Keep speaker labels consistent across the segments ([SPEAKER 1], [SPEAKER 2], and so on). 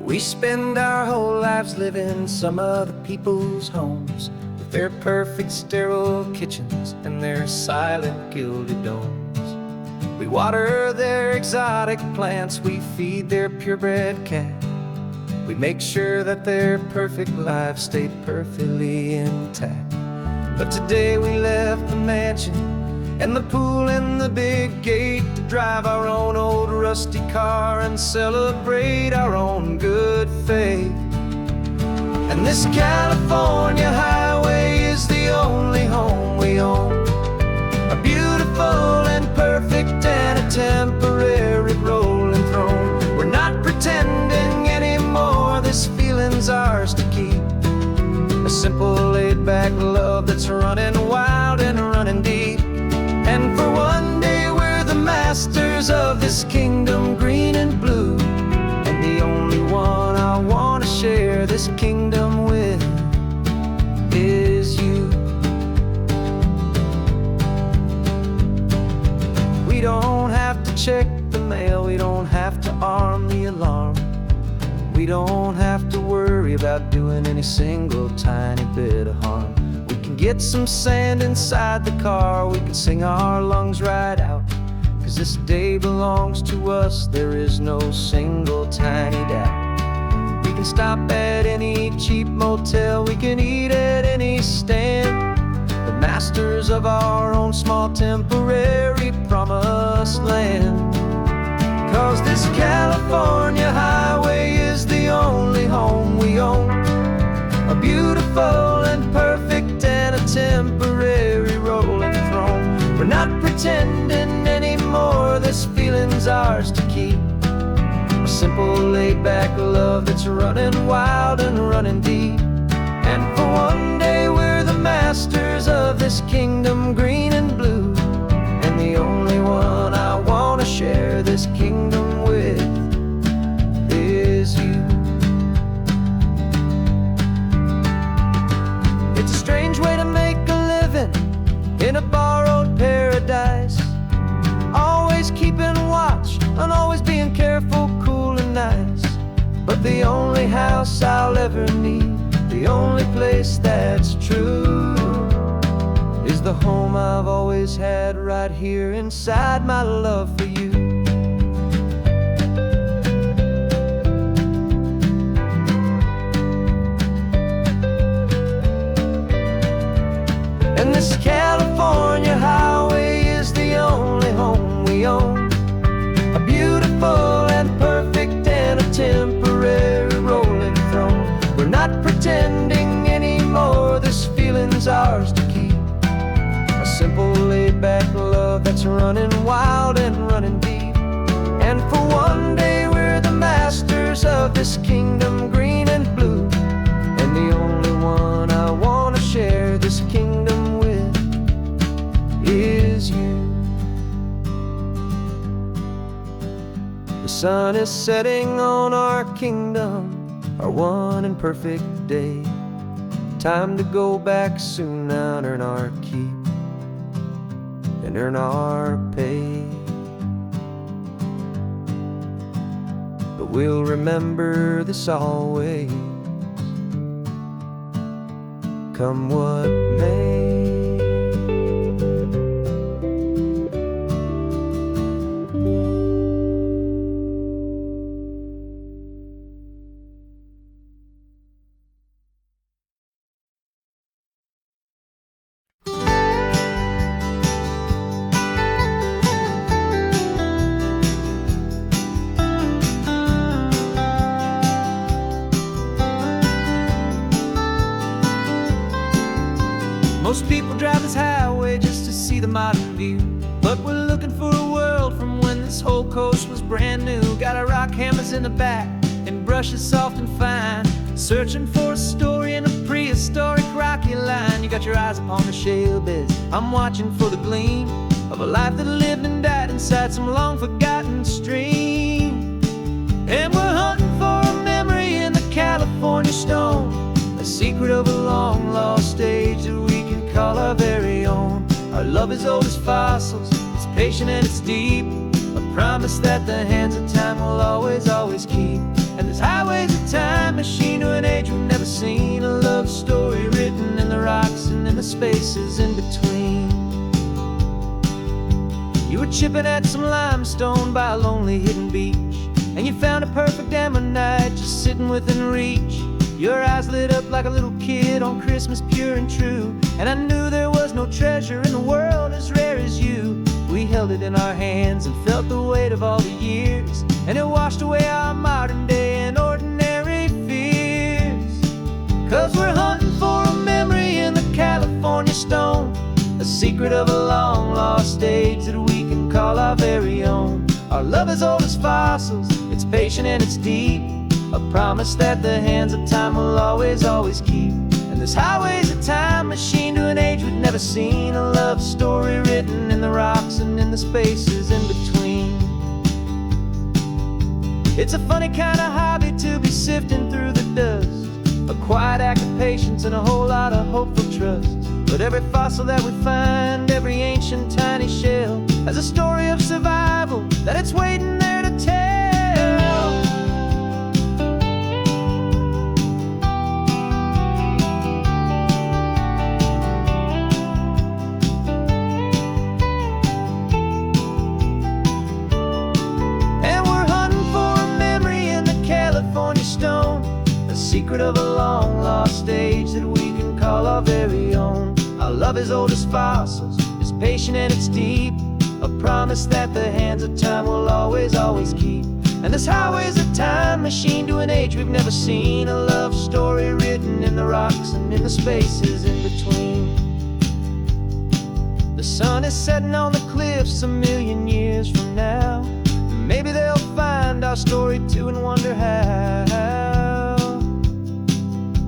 [SPEAKER 1] We spend our whole lives living in some other people's homes, with their perfect sterile kitchens and their silent gilded domes. We water their exotic plants, we feed their purebred cat. We make sure that their perfect lives stay perfectly intact. But today we left the mansion and the pool and the big gate to drive our own old rusty car and celebrate our own good faith. And this California highway is the only home we own, a beautiful and perfect and a temporary rolling throne. We're not pretending anymore, this feeling's ours to keep, a simple laid-back love that's running wild and running deep. And for one day we're the masters of this kingdom green and blue, and the only one I want to share this kingdom with is you. We don't have to check the mail, we don't have to arm the alarm, we don't have to worry about doing any single tiny bit of harm. We can get some sand inside the car, we can sing our lungs right out, 'cause this day belongs to us, there is no single tiny doubt. We can stop at any cheap motel, we can eat at any stand, the masters of our own small temporary promised land. 'Cause this California highway is the only home we own, a beautiful and perfect and a temporary rolling throne. We're not pretending anymore, this feeling's ours to keep, a simple laid-back love that's running wild and running deep. And for one day we're the masters of this kingdom green and blue, and the only one I want to share this kingdom with is you. It's a strange way to make a living in a borrowed paradise, always keeping watch and always being careful, cool and nice. But the only house I'll ever need, the only place that's true, is the home I've always had right here inside my love for you. And this California highway is the only home we own, a beautiful and perfect and a temporary rolling throne. We're not pretending anymore, this feeling's ours to keep, a simple laid-back love that's running wild and running deep. And for one day we're the masters of this kingdom green and blue, and the only one I want to share this kingdom with is you. The sun is setting on our kingdom, our one and perfect day. Time to go back soon now and earn our keep and earn our pay. But we'll remember this always, come what may. Most people drive this highway just to see the modern view, but we're looking for a world from when this whole coast was brand new. Got our rock hammers in the back and brushes soft and fine, searching for a story in a prehistoric rocky line. You got your eyes upon the shale beds, I'm watching for the gleam of a life that lived and died inside some long forgotten stream. And we're hunting for a memory in the California stone, a secret of a long lost age that we can call our very own. Our love is old as fossils, it's patient and it's deep, a promise that the hands of time will always, always keep. And this highway's a time machine to an age we've never seen. A love story written in the rocks and in the spaces in between. You were chipping at some limestone by a lonely hidden beach, and you found a perfect ammonite just sitting within reach. Your eyes lit up like a little kid on Christmas, pure and true. And I knew there was no treasure in the world as rare as you. We held it in our hands and felt the weight of all the years, and it washed away our modern day and ordinary fears. 'Cause we're hunting for a memory in the California stone, a secret of a long lost age that we can call our very own. Our love is old as fossils, it's patient and it's deep, a promise that the hands of time will always, always keep. And this highway's a time machine to an age we've never seen. A love story written in the rocks and in the spaces in between. It's a funny kind of hobby to be sifting through the dust, a quiet act of patience and a whole lot of hopeful trust. But every fossil that we find, every ancient tiny shell, has a story of survival that it's waiting there to tell. And we're hunting for a memory in the California stone, a secret of a long lost age that we can call our very own. Our love is old as fossils, it's patient and it's deep, a promise that the hands of time will always, always keep. And this highway's a time machine to an age we've never seen. A love story written in the rocks and in the spaces in between. The sun is setting on the cliffs a million years from now. Maybe they'll find our story too and wonder how.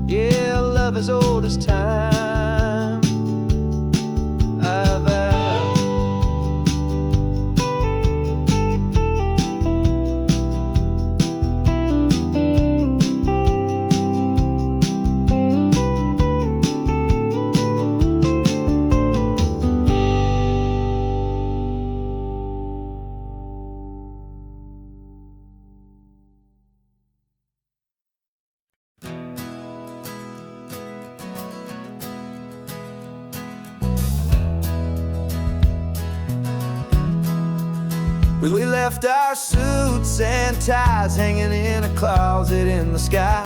[SPEAKER 1] Yeah, love is old as time. We left our suits and ties hanging in a closet in the sky,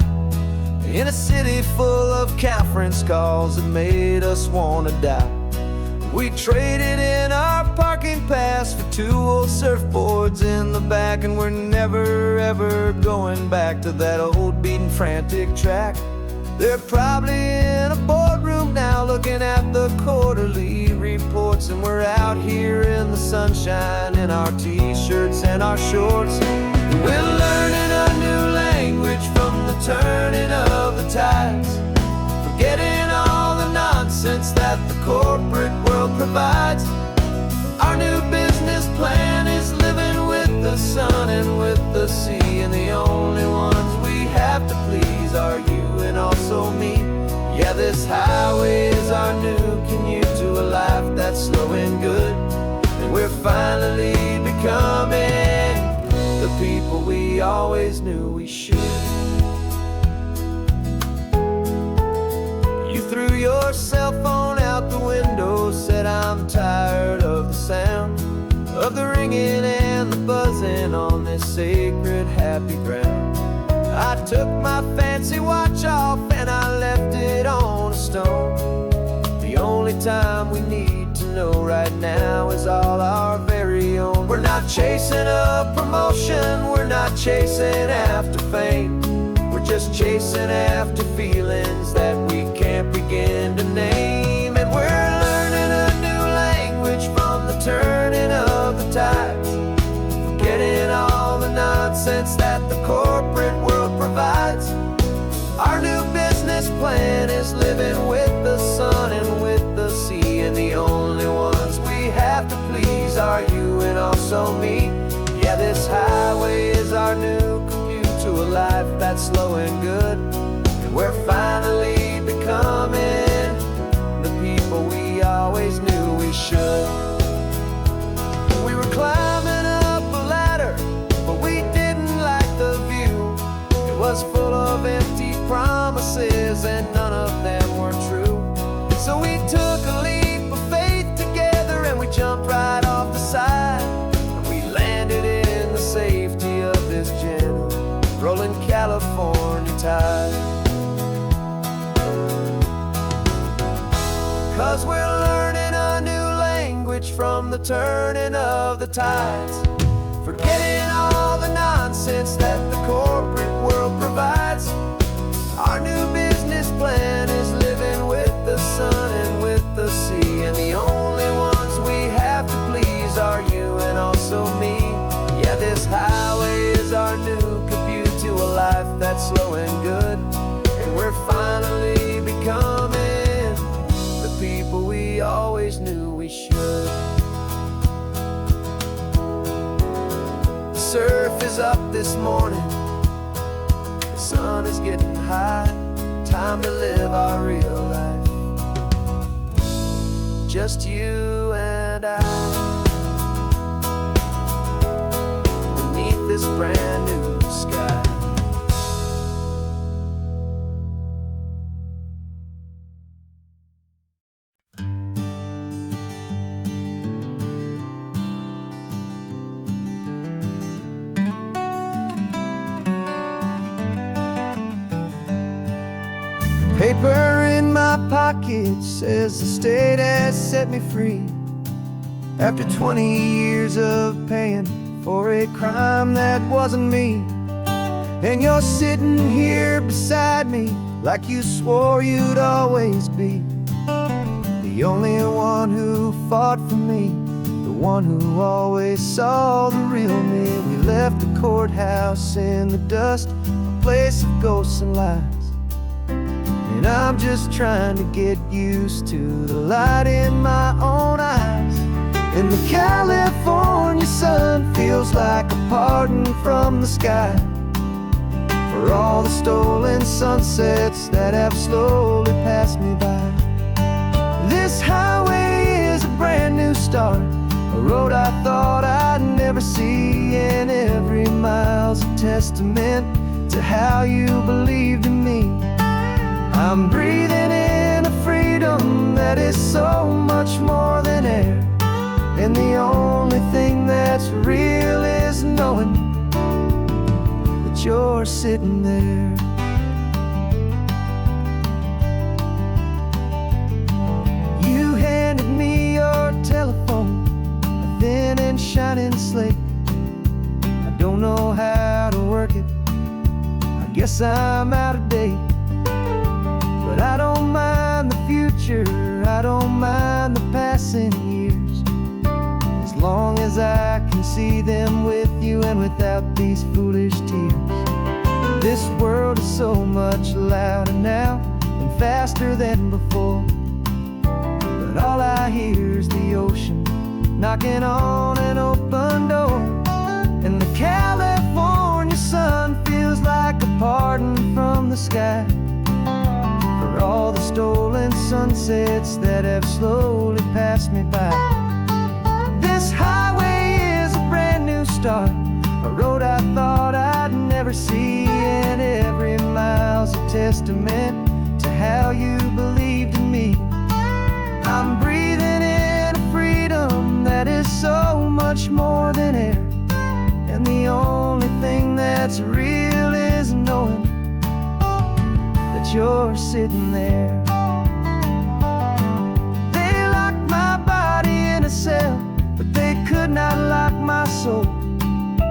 [SPEAKER 1] in a city full of conference calls that made us want to die. We traded in our parking pass for 2 old surfboards in the back, and we're never ever going back to that old beaten frantic track. They're probably in a boardroom now looking at the quarterly reports, and we're out here in the sunshine in our t-shirts and our shorts. We're learning a new language from the turning of the tides, forgetting all the nonsense that the corporate world provides. Our new business plan is living with the sun and with the sea, and the only ones we have to please are you and also me. Yeah, this highway is our new commute to a life that's slow and good, and we're finally becoming the people we always knew we should. You threw your cell phone out the window, said I'm tired of the sound of the ringing and the buzzing on this sacred happy ground. I took my fancy watch off and I left it on a stone. The only time we need to know right now is all our very own. We're not chasing a promotion, we're not chasing after fame, we're just chasing after feelings that we can't begin to name. And we're learning a new language from the turning of the tides, forgetting all the nonsense that the corporate world provides. Our new business plan is living with the sun and with the sea, and the only ones we have to please are you and also me. Yeah, this highway is our new commute to a life that's slow and good, and we're finally becoming the people we always knew we should. We were climbing up a ladder, but we didn't like the view. turning of the tides, forgetting all the nonsense that the corporate world provides. Our new business plan is living with the sun and with the sea, and the only ones we have to please are you and also me. Yeah, this highway is our new commute to a life that's slow and good, and we're finally becoming the people we always knew we should. The surf is up this morning, the sun is getting high, time to live our real life, just you and I, beneath this brand new sky. Paper in my pocket says the state has set me free, after 20 years of paying for a crime that wasn't me. And you're sitting here beside me like you swore you'd always be, the only one who fought for me, the one who always saw the real me. We left the courthouse in the dust, a place of ghosts and lies, and I'm just trying to get used to the light in my own eyes. And the California sun feels like a pardon from the sky for all the stolen sunsets that have slowly passed me by. This highway is a brand new start, a road I thought I'd never see, and every mile's a testament to how you believed in me. I'm breathing in a freedom that is so much more than air, and the only thing that's real is knowing that you're sitting there. You handed me your telephone, a thin and shining slate. I don't know how to work it, I guess I'm out of date. But I don't mind the future, I don't mind the passing years, as long as I can see them with you and without these foolish tears. This world is so much louder now and faster than before, but all I hear is the ocean knocking on an open door. And the California sun feels like a pardon from the sky for all the stolen sunsets that have slowly passed me by. This highway is a brand new start, a road I thought I'd never see, and every mile's a testament to how you believed in me. I'm breathing in a freedom that is so much more than air, and the only thing that's real is knowing that you're sitting there. They locked my body in a cell, but they could not lock my soul,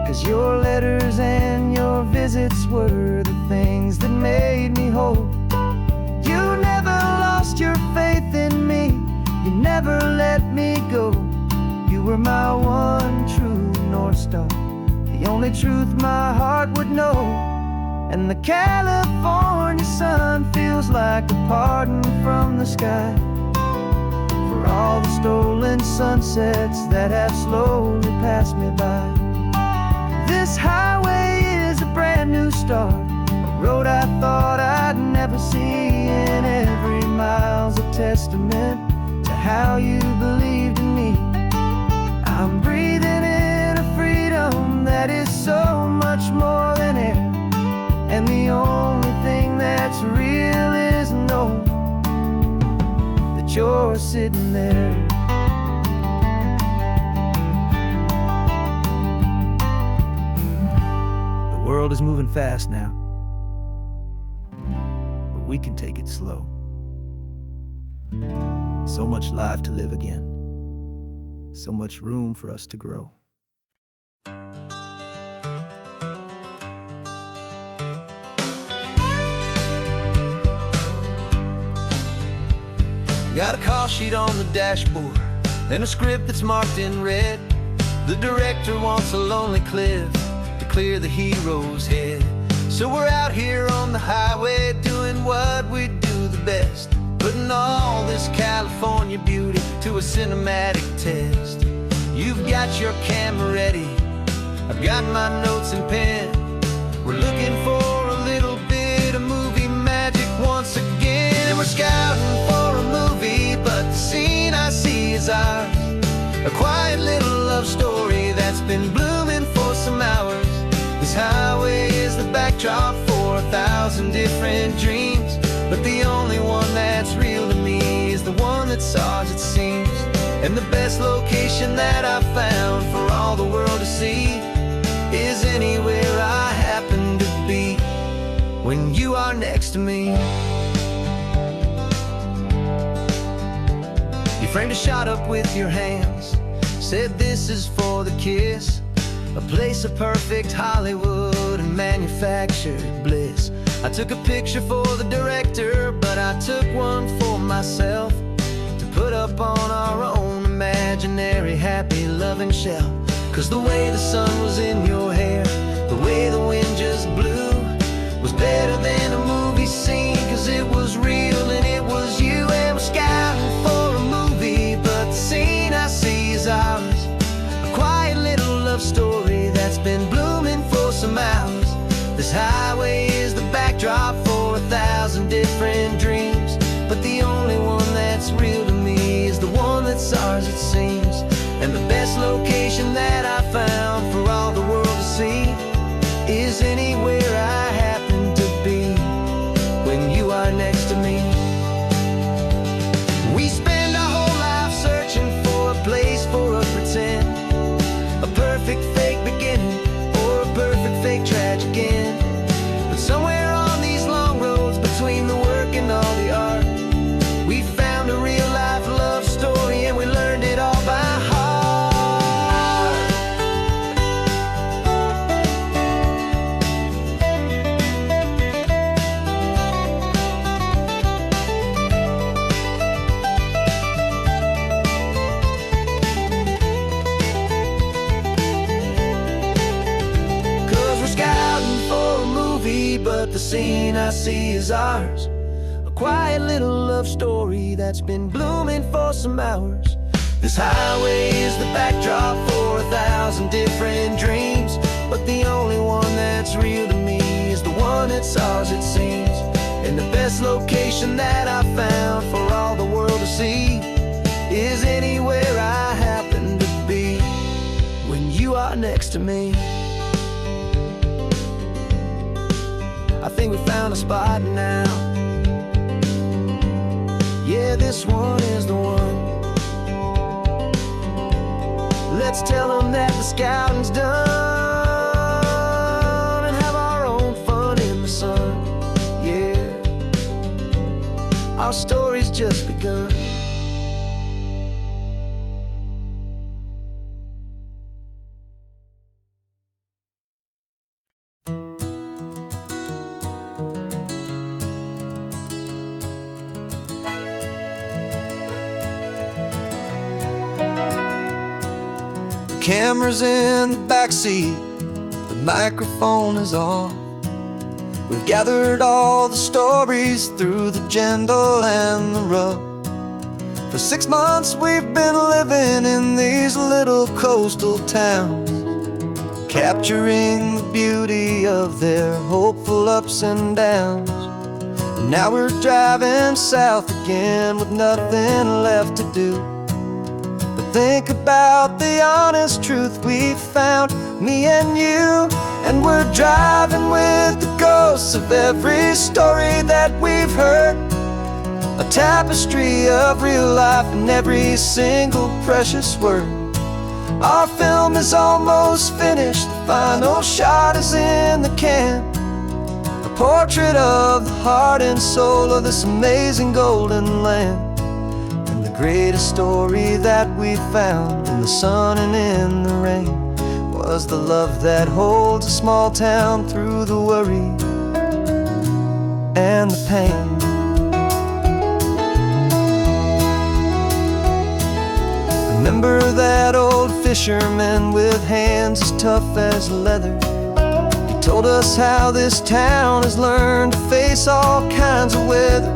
[SPEAKER 1] 'cause your letters and your visits were the things that made me whole. You never lost your faith in me, you never let me go. You were my one true North Star, the only truth my heart would know. And the California sun feels like a pardon from the sky for all the stolen sunsets that have slowly passed me by. This highway is a brand new start, a road I thought I'd never see, and every mile's a testament to how you believed in me. I'm breathing in a freedom that is so much more than air, and the only thing that's real is knowing that you're sitting there. The world is moving fast now, but we can take it slow. So much life to live again. So much room for us to grow. Got a call sheet on the dashboard and a script that's marked in red. The director wants a lonely cliff to clear the hero's head. So we're out here on the highway doing what we do the best, putting all this California beauty to a cinematic test. You've got your camera ready, I've got my notes and pen. We're looking for a little bit of movie magic once again. We're scouting for a movie, but the scene I see is ours. A quiet little love story that's been blooming for some hours. This highway is the backdrop for 1,000 different dreams, but the only one that's real to me is the one that's ours, it seems. And the best location that I've found for all the world to see is anywhere I happen to be when you are next to me. You framed a shot up with your hands, said this is for the kiss, a place of perfect Hollywood and manufactured bliss. I took a picture for the director, but I took one for myself to put up on our own imaginary happy loving shelf. Cause the way the sun was in your hair, the way the wind just blew, was better than a movie scene, cause it was real and it was you. And we're scouting for a movie, but the scene I see is ours. A quiet little love story that's been blooming for some hours. This highway is the backdrop for 1,000 different dreams, but the only one that's real to me is the one that's ours, it seems. And the best location that I found for all the world to see is anywhere I happen to be when you are next to me. We spend our whole life searching for a place for a pretend, a perfect fake beginning or a perfect fake tragic end. But somewhere on these long roads between the work and all the art, we found a real life love story and we learned it all by heart. But the scene I see is ours. A quiet little love story that's been blooming for some hours. This highway is the backdrop for 1,000 different dreams, but the only one that's real to me is the one that's ours, it seems. And the best location that I found for all the world to see is anywhere I happen to be when you are next to me. I think we found a spot now. Yeah, this one is the one. Let's tell them that the scouting's done and have our own fun in the sun. Yeah, our story's just begun. Camera's in the backseat, the microphone is on. We've gathered all the stories through the gentle and the rough. For 6 months we've been living in these little coastal towns, capturing the beauty of their hopeful ups and downs. And now we're driving south again with nothing left to do. Think about the honest truth we found, me and you. And we're driving with the ghosts of every story that we've heard, a tapestry of real life in every single precious word. Our film is almost finished, the final shot is in the can, a portrait of the heart and soul of this amazing golden land. greatest story that we found in the sun and in the rain was the love that holds a small town through the worry and the pain. Remember that old fisherman with hands as tough as leather? He told us how this town has learned to face all kinds of weather.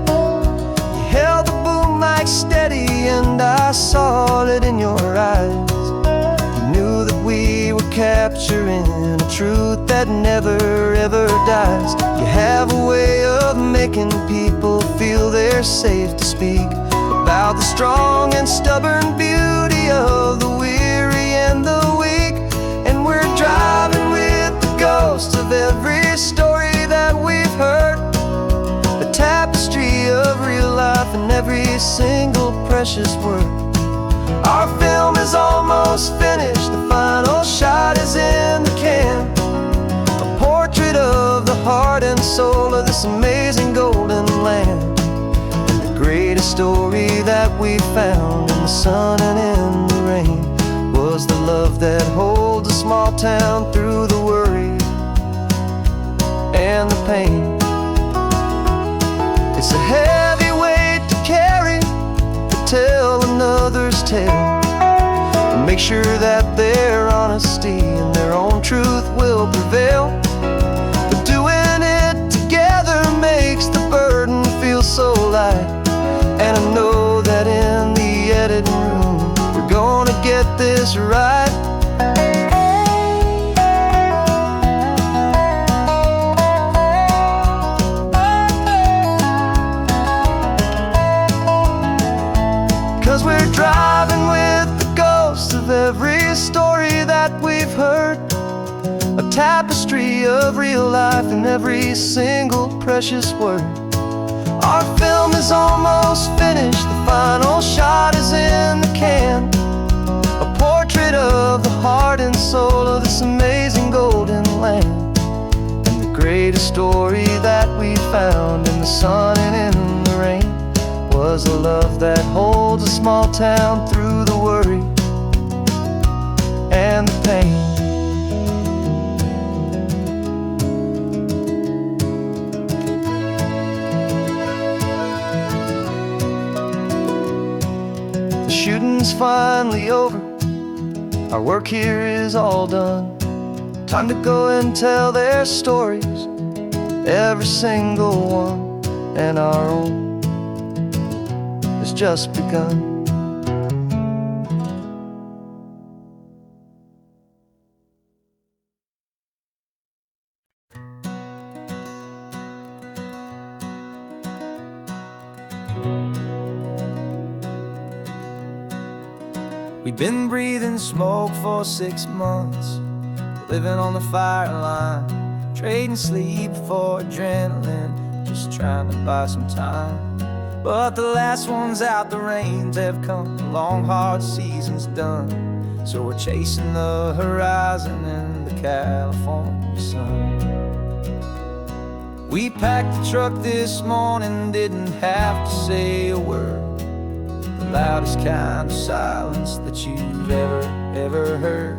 [SPEAKER 1] You held the boom mic steady and I saw it in your eyes. You knew that we were capturing a truth that never ever dies. You have a way of making people feel they're safe to speak about the strong and stubborn beauty of the weary and the weak. And we're driving with the ghosts of every story that we've heard, a tapestry of real life in every single precious word. Our film is almost finished, the final shot is in the can, a portrait of the heart and soul of this amazing golden land. Greatest story that we found in the sun and in the rain was the love that holds a small town through the worry and the pain. It's a heavy weight to carry, to tell another's tale, and make sure that their honesty and their own truth will prevail. But doing it together makes the burden feel so light. And I know that in the editing room we're gonna get this right. 'Cause we're driving with the ghosts of every story that we've heard, a tapestry of real life in every single precious word. Our film is almost finished, the final shot is in the can, a portrait of the heart and soul of this amazing golden land. And the greatest story that we found in the sun and in the rain was a love that holds a small town through the worry and the pain. Shooting's finally over, our work here is all done. Time to go and tell their stories, every single one, and our own has just begun. We've been breathing smoke for 6 months, living on the fire line, trading sleep for adrenaline, just trying to buy some time. But the last one's out, the rains have come, the long hard season's done. So we're chasing the horizon in the California sun. We packed the truck this morning, didn't have to say a word, the loudest kind of silence that you've ever heard.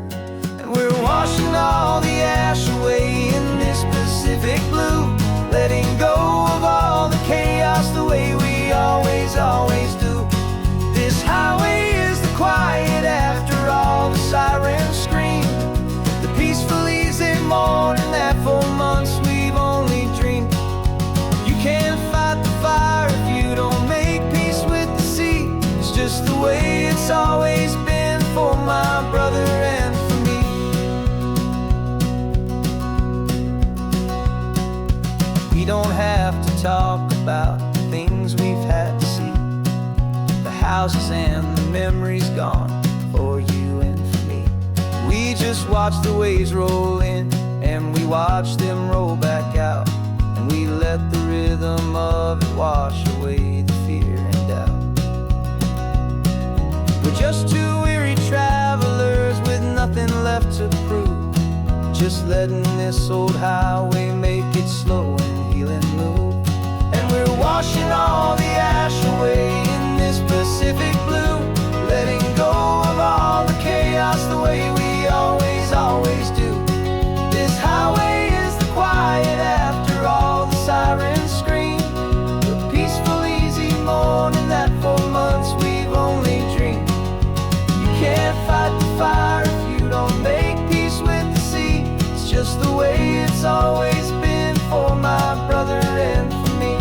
[SPEAKER 1] And we're washing all the ash away in this Pacific blue, letting go of all the chaos the way we always do. This highway is the quiet after all the sirens scream, the peaceful easy morning that for months we've only dreamed. You can't fight the fire if you don't make peace with the sea. It's just the way it's always been for my brother and for me. We don't have to talk about the things we've had to see, the houses and the memories gone for you and for me. We just watch the waves roll in and we watch them roll back out, and we let the rhythm of it wash away the fear and doubt. We're just two weary travelers with nothing left to prove, just letting this old highway make it slow and healing move. And we're washing all the ash away in this Pacific Pacific blue, letting go of all the chaos the way we always, always do. This highway is the quiet after all the sirens scream, the peaceful, easy morning that for months we've only dreamed. You can't fight the fire if you don't make peace with the sea. It's just the way it's always been for my brother and for me.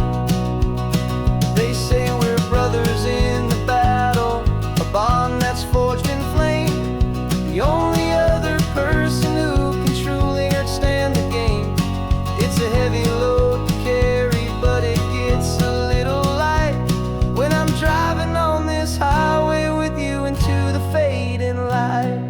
[SPEAKER 1] They say we're brothers in the battle, a bond that's forged in flame. The only other person who can truly understand the game. It's a heavy load to carry, but it gets a little light when I'm driving on this highway with you into the fading light.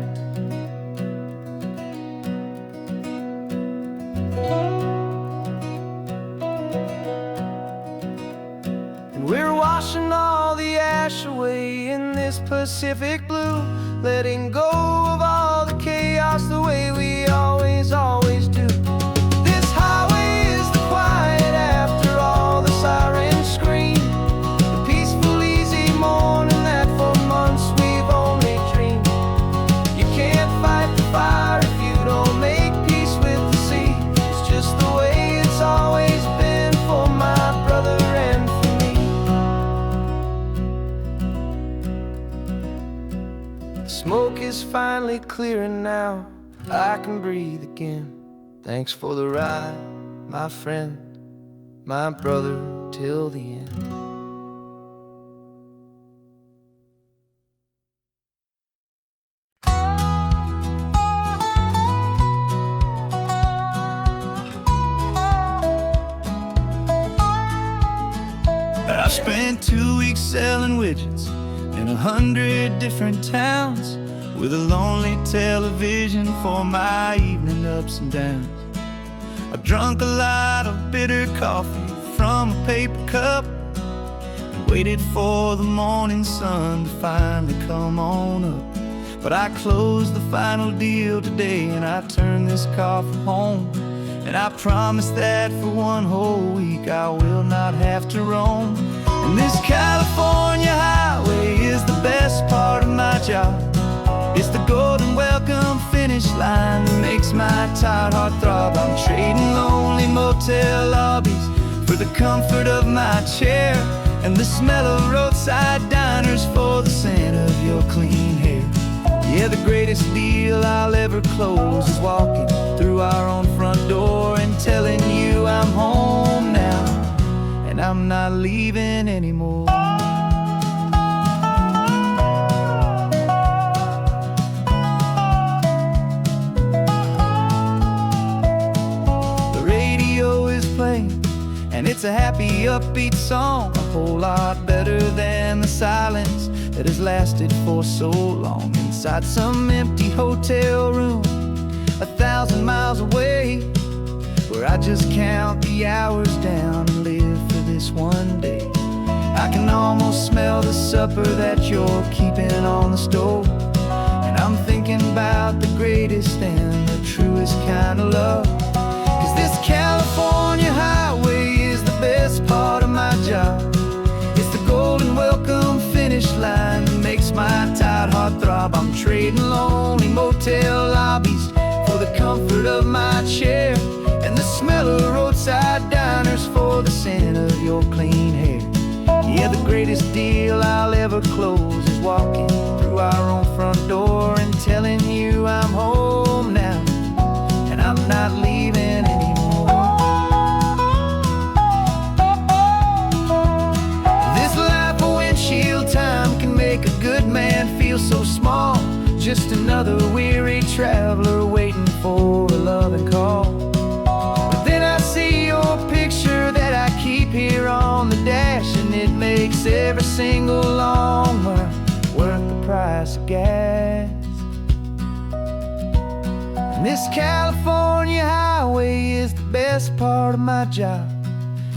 [SPEAKER 1] And we're washing all the ash away in this Pacific blue, letting go of all the chaos the way we always, always do. This highway is the quiet after all the sirens scream, the peaceful, easy morning that for months we've only dreamed. You can't fight the fire if you don't make peace with the sea. It's just the way it's always been for my brother and for me. The smoke is finally clearing now, I can breathe again. Thanks for the ride, my friend, my brother, till the end.
[SPEAKER 2] I spent 2 weeks selling widgets in 100 different towns, with a lonely television for my evening ups and downs. I drunk a lot of bitter coffee from a paper cup and waited for the morning sun to finally come on up. But I closed the final deal today and I turned this car from home. And I promise that for one whole week I will not have to roam. And this California highway is the best part of my job. It's the golden welcome finish line that makes my tired heart throb. I'm trading lonely motel lobbies for the comfort of my chair and the smell of roadside diners for the scent of your clean hair. Yeah, the greatest deal I'll ever close is walking through our own front door and telling you I'm home now and I'm not leaving anymore. And it's a happy, upbeat song, a whole lot better than the silence that has lasted for so long. Inside some empty hotel room 1,000 miles away, where I just count the hours down and live for this one day. I can almost smell the supper that you're keeping on the stove, and I'm thinking about the greatest and the truest kind of love. 'Cause this California highway is the best part of my job. It's the golden welcome finish line that makes my tired heart throb. I'm trading lonely motel lobbies for the comfort of my chair and the smell of roadside diners for the scent of your clean hair. Yeah, the greatest deal I'll ever close is walking through our own front door and telling you I'm home now and I'm not leaving anymore. This life of windshield time can make a good man feel so small, just another weary traveler waiting for a loving call. But then I see your picture that I keep here on the dash, and it makes every single long mile worth the price of gas. And this California highway is the best part of my job.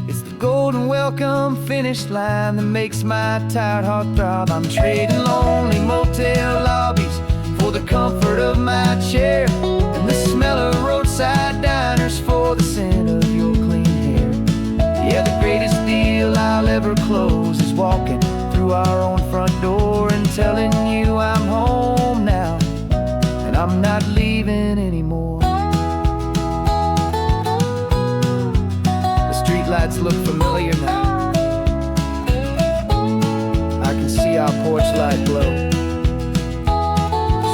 [SPEAKER 2] It's the golden welcome finish line that makes my tired heart throb. I'm trading lonely motel lobbies for the comfort of my chair and the smell of roadside diners for the scent of your clean hair. Yeah, the greatest deal I'll ever close is walking through our own front door
[SPEAKER 1] leaving anymore. The streetlights look familiar now. I can see our porch light glow,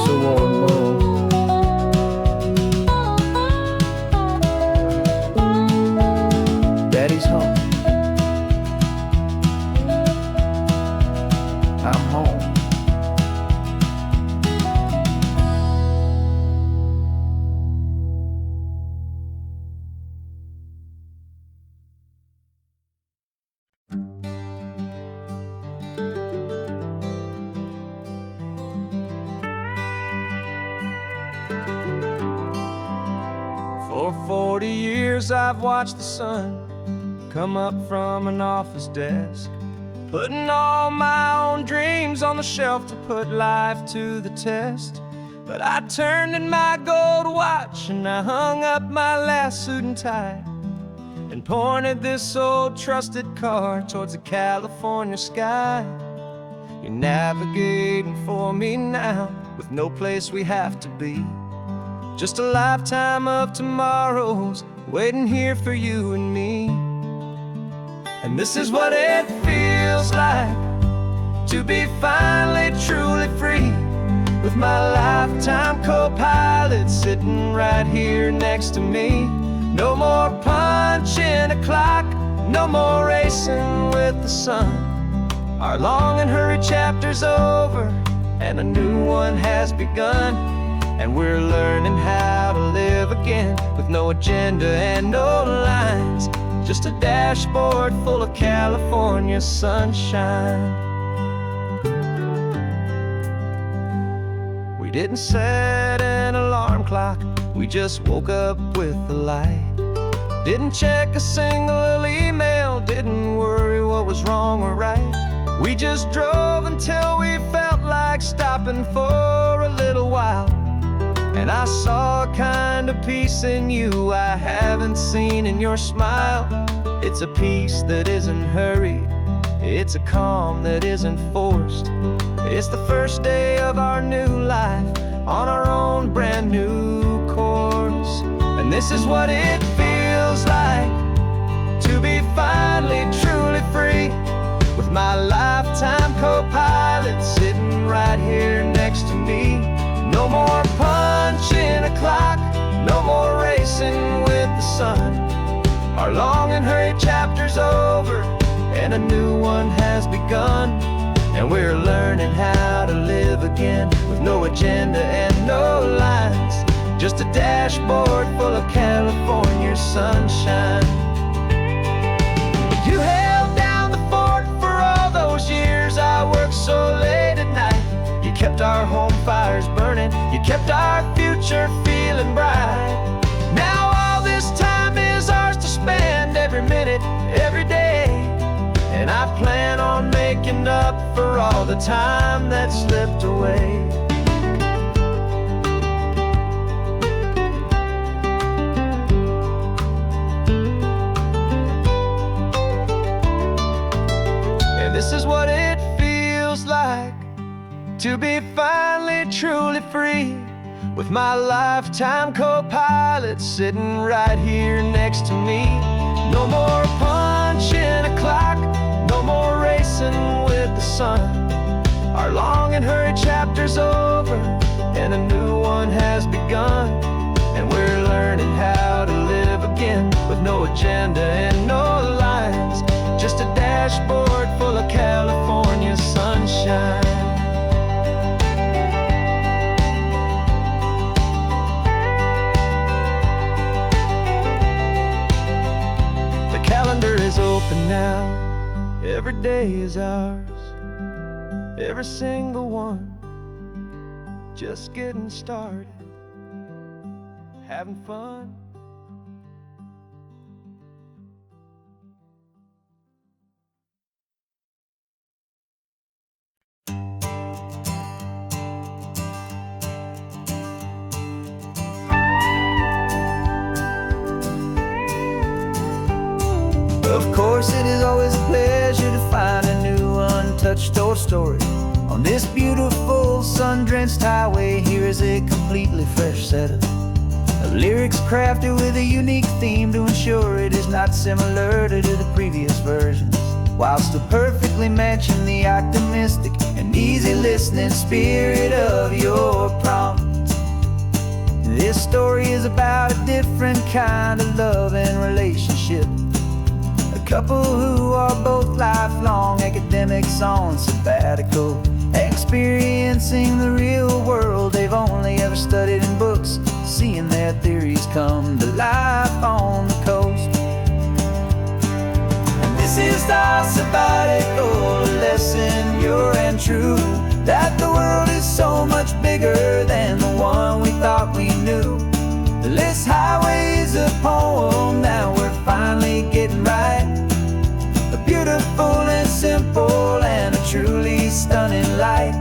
[SPEAKER 1] so warm, low. Daddy's home. I'm home. For 40 years I've watched the sun come up from an office desk, putting all my own dreams on the shelf to put life to the test. But I turned in my gold watch and I hung up my last suit and tie, and pointed this old trusted car towards the California sky. You're navigating for me now, with no place we have to be. Just a lifetime of tomorrows waiting here for you and me. And this is what it feels like to be finally truly free, with my lifetime co-pilot sitting right here next to me. No more punching a clock, no more racing with the sun. Our long and hurried chapter's over and a new one has begun. And we're learning how to live again, with no agenda and no lines, just a dashboard full of California sunshine. We didn't set an alarm clock, we just woke up with the light. Didn't check a single email, didn't worry what was wrong or right. We just drove until we felt like stopping for a little while. And I saw a kind of peace in you I haven't seen in your smile. It's a peace that isn't hurried, it's a calm that isn't forced. It's the first day of our new life on our own brand new course. And this is what it feels like to be finally truly free, with my lifetime co-pilot sitting right here next to me. No more punching a clock, no more racing with the sun. Our long and hurried chapter's over and a new one has begun. And we're learning how to live again, with no agenda and no lines, just a dashboard full of California sunshine. You held down the fort for all those years I worked so late at night. You kept our home fires burning, you kept our future feeling bright. Now all this time is ours to spend, every minute, every day. And I plan on making up for all the time that slipped away. And this is what it feels like to be finally truly free, with my lifetime co-pilot sitting right here next to me. No more punching a clock, no more racing with the sun. Our long and hurried chapter's over and a new one has begun. And we're learning how to live again, with no agenda and no lines, just a dashboard full of California sunshine. Is open now, every day is ours, every single one, just getting started, having fun. Of course, it is always a pleasure to find a new untouched old story On this beautiful sun-drenched highway, here is a completely fresh set of lyrics crafted with a unique theme to ensure it is not similar to the previous versions, while still perfectly matching the optimistic and easy listening spirit of your prompt. This story is about a different kind of love and relationship. A couple who are both lifelong academics on sabbatical, experiencing the real world they've only ever studied in books, seeing their theories come to life on the coast. And this is our sabbatical lesson, pure and true, that the world is so much bigger than the one we thought we knew. This highway is a poem that we're finally getting right. A beautiful and simple and a truly stunning light.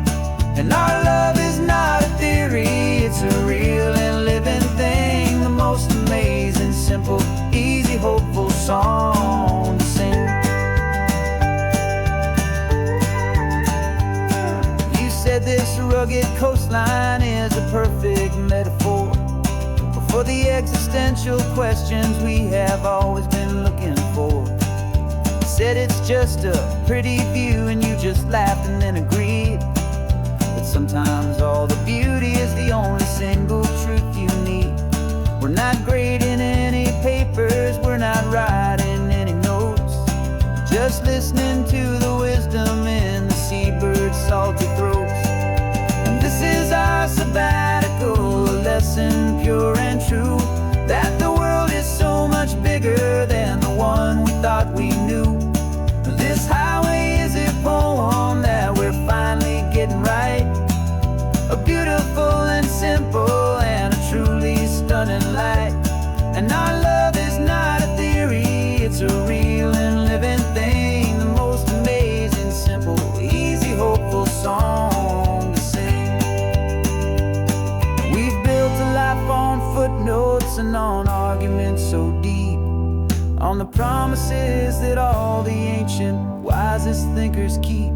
[SPEAKER 1] And our love is not a theory, it's a real and living thing. The most amazing, simple, easy, hopeful song to sing. You said this rugged coastline is a perfect metaphor for the existential questions we have always been looking for. You said it's just a pretty view and you just laughed and then agreed. But sometimes all the beauty is the only single truth you need. We're not grading any papers, we're not writing any notes, just listening to the wisdom in the seabird's salty throats. And this is our sabbatical lesson, pure and true, that the world is so much bigger than the one we thought we knew. This highway is a poem that we're finally getting right. A beautiful and simple and a truly stunning light. And our love is not a theory, it's a real and living thing. The most amazing, simple, easy, hopeful song to sing. We've built a life on footnotes and on arguments so deep, on the promises that all the ancient, wisest thinkers keep.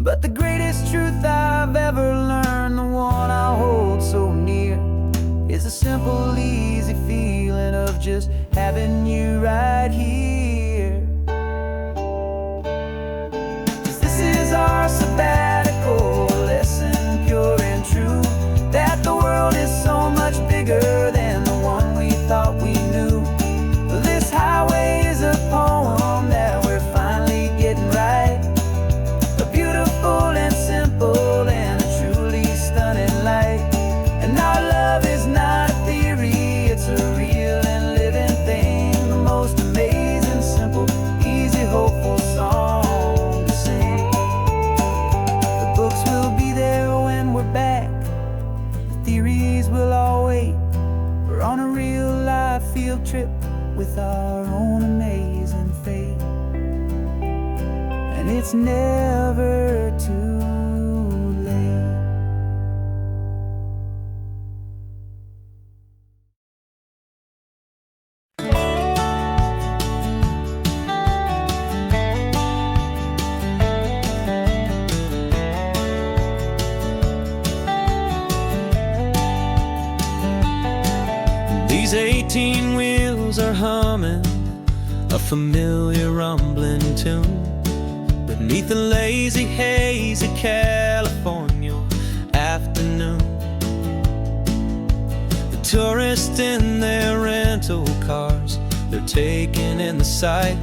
[SPEAKER 1] But the greatest truth I've ever learned, the one I hold so near, is a simple, easy feeling of just having you right here. 'Cause this is our sabbatical lesson, pure and true, that the world is so much bigger than the one we thought we knew. This highway is a poem that we're finally getting right. A beautiful and simple and a truly stunning light. And our love is not a theory, it's a real and living thing. The most amazing, simple, easy, hopeful song to sing. The books will be there when we're back, the theories will all wait. We're on a real life field trip with our own amazing fate. And it's never too late.
[SPEAKER 2] These 18 wheels are humming a familiar rumbling tune beneath the lazy haze of California afternoon. The tourists in their rental cars, they're taking in the sight.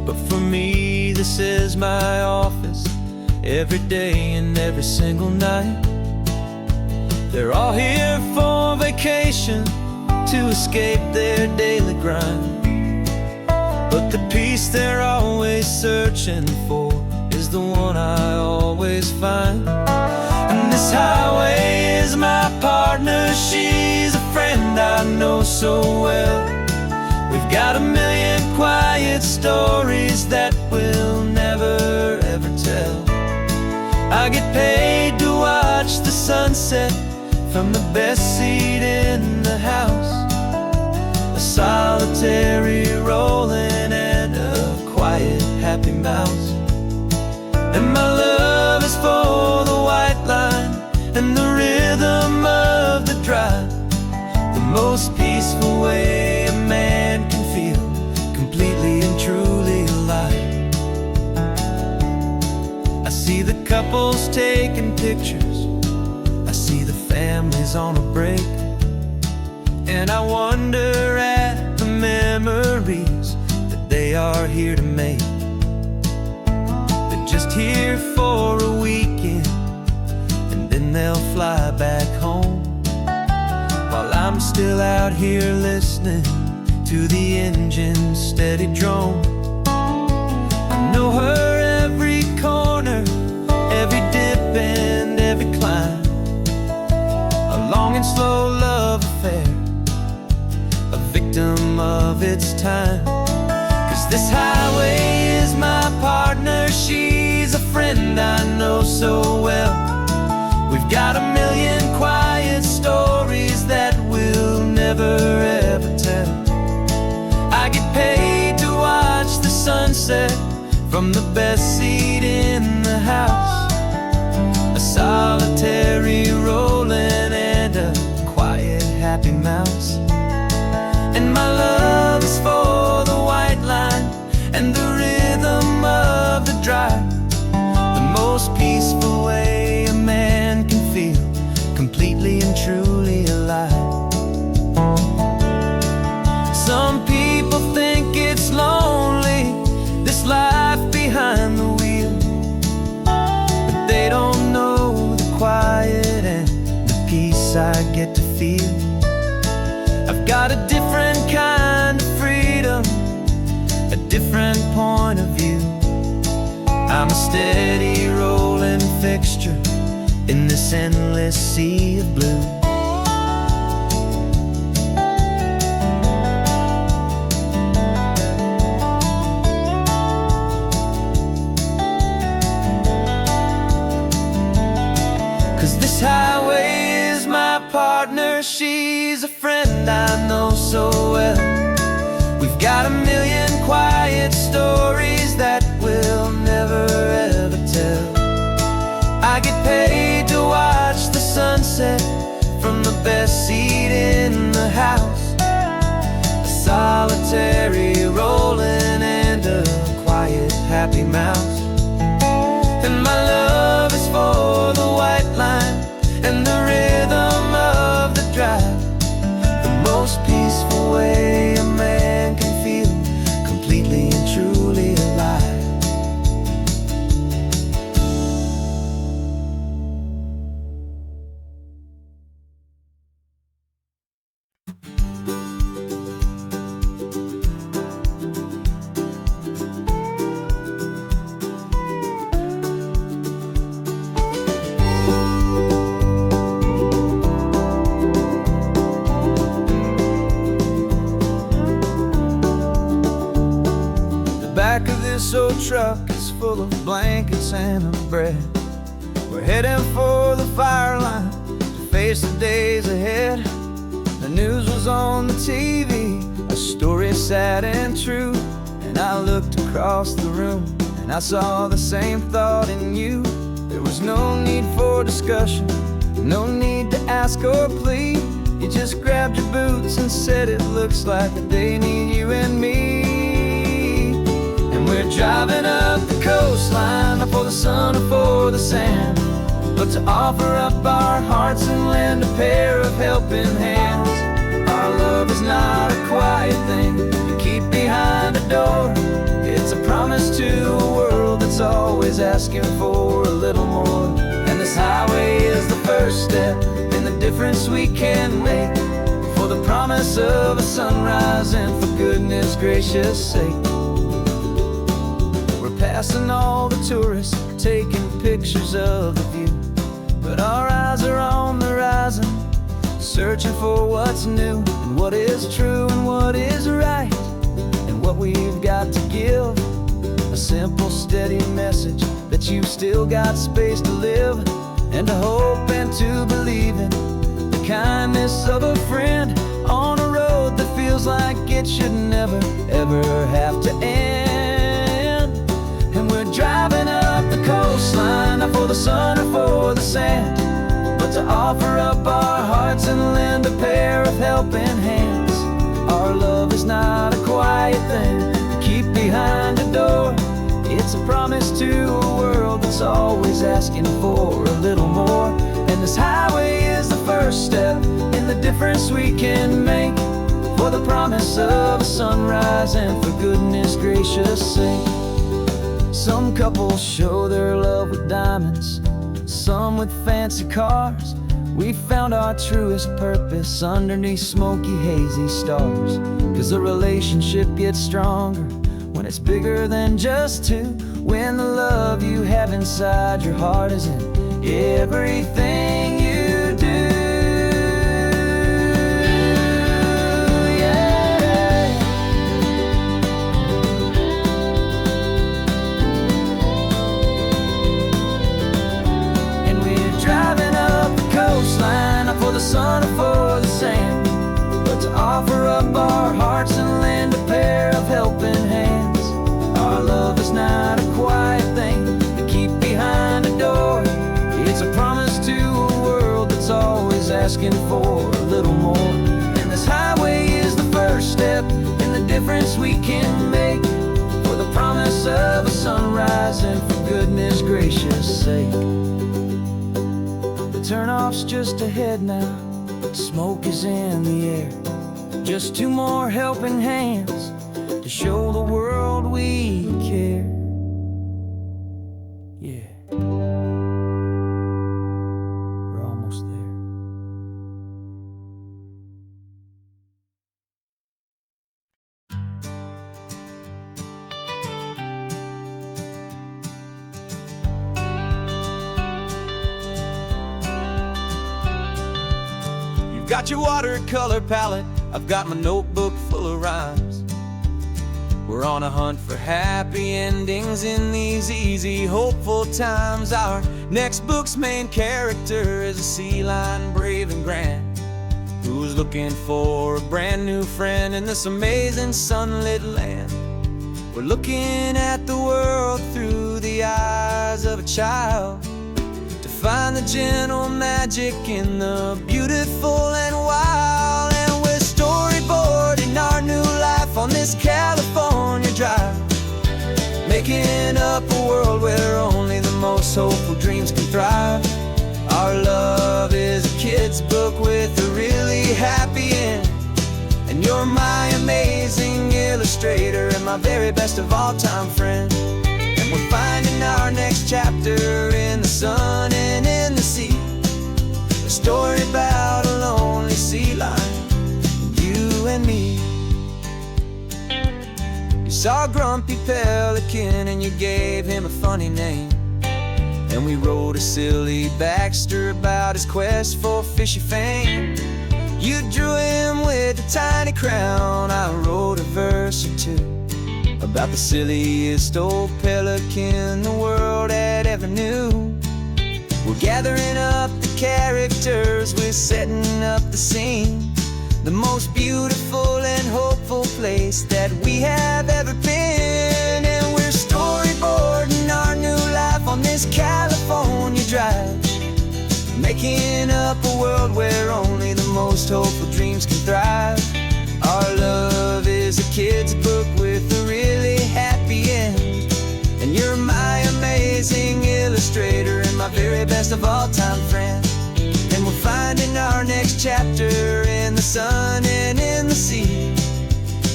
[SPEAKER 2] But for me, this is my office, every day and every single night. They're all here for vacation, to escape their daily grind. But the peace they're always searching for is the one I always find. And this highway is my partner, she's a friend I know so well. We've got a million quiet stories that we'll never ever tell. I get paid to watch the sunset from the best seat in the house, a solitary rolling and a quiet happy mouse. And my love is most peaceful way a man can feel completely and truly alive. I see the couples taking pictures, I see the families on a break, and I wonder at the memories that they are here to make. They're just here for a weekend, and then they'll fly back home, while I'm still out here listening to the engine's steady drone. I know her every corner, every dip and every climb, a long and slow love affair, a victim of its time. 'Cause this highway is my partner, she's a friend I know so well. We've got a million quiet stories that we'll never ever tell. I get paid to watch the sunset from the best seat in the house, a solitary rolling and a quiet happy mouse. And my love is for the white line and the rhythm of the drive, the most peaceful way a man can feel completely and truly alive. Some people think it's lonely, this life behind the wheel, but they don't know the quiet and the peace I get to feel. I've got a different kind of freedom, a different point of view. I'm a steady rolling fixture in this endless sea of blue. This highway is my partner, she's a friend I know so well. We've got a million quiet stories that we'll never ever tell. I get paid to watch the sunset from the best seat in the house, a solitary rolling and a quiet happy mouse. And my love is for the white line and the rhythm of the drive, the most peaceful way a man can feel completely and truly alive. Back of this old truck is full of blankets and of bread. We're heading for the fire line to face the days ahead. The news was on the TV, a story sad and true, and I looked across the room and I saw the same thought in you. There was no need for discussion, no need to ask or plead. You just grabbed your boots and said it looks like a day need you and me. We're driving up the coastline, not for the sun or for the sand, but to offer up our hearts and lend a pair of helping hands. Our love is not a quiet thing you keep behind a door. It's a promise to a world that's always asking for a little more. And this highway is the first step in the difference we can make, for the promise of a sunrise and for goodness gracious sake. Passing all the tourists, taking pictures of the view, but our eyes are on the horizon, searching for what's new and what is true and what is right, and what we've got to give. A simple, steady message that you've still got space to live, and to hope and to believe in the kindness of a friend on a road that feels like it should never, ever have to end. And we're driving up the coastline, not for the sun or for the sand, but
[SPEAKER 1] to offer up our hearts and lend a pair of helping hands. Our love is not a quiet thing to keep behind a door. It's a promise to a world that's always asking for a little more. And this highway is the first step in the difference we can make, for the promise of a sunrise and for goodness gracious sake. Some couples show their love with diamonds, some with fancy cars. We found our truest purpose underneath smoky, hazy stars. 'Cause a relationship gets stronger when it's bigger than just two, when the love you have inside your heart is in everything you do. Yeah. And we're driving up the coastline, not for the sun or for the sand, but to offer up our hearts and lend a pair of helping hands. Our love is not a quiet thing to keep behind a door. It's a promise to a world that's always asking for a little more. And this highway is the first step in the difference we can make, for the promise of a sunrise and for goodness gracious sake. The turnoff's just ahead now, smoke is in the air. Just two more helping hands to show the world we care. Yeah, we're almost there.
[SPEAKER 2] You've got your watercolor palette, I've got my notebook full of rhymes. We're on a hunt for happy endings in these easy, hopeful times. Our next book's main character is a sea lion, brave and grand, who's looking for a brand new friend in this amazing sunlit land. We're looking at the world through the eyes of a child, to find the gentle magic in the beautiful and wild. And we're storyboarding our new life on this California drive, making up a world where only the most hopeful dreams can thrive. Our love is a kid's book with a really happy end, and you're my amazing illustrator and my very best of all time friend. And we're finding our next chapter in the sun and in the sea, a story about a lonely sea lion, you and me. You saw a grumpy pelican and you gave him a funny name, and we wrote a silly Baxter about his quest for fishy fame. You drew him with a tiny crown, I wrote a verse or two about the silliest old pelican the world had ever knew. We're gathering up the characters, we're setting up the scene, the most beautiful and hopeful place that we have ever been. And we're storyboarding our new life on this California drive, making up a world where only the most hopeful dreams can thrive. Our love is a kid's book with a really happy end, and you're my amazing illustrator and my very best of all time friend. And we're finding our next chapter in the sun and in the sea,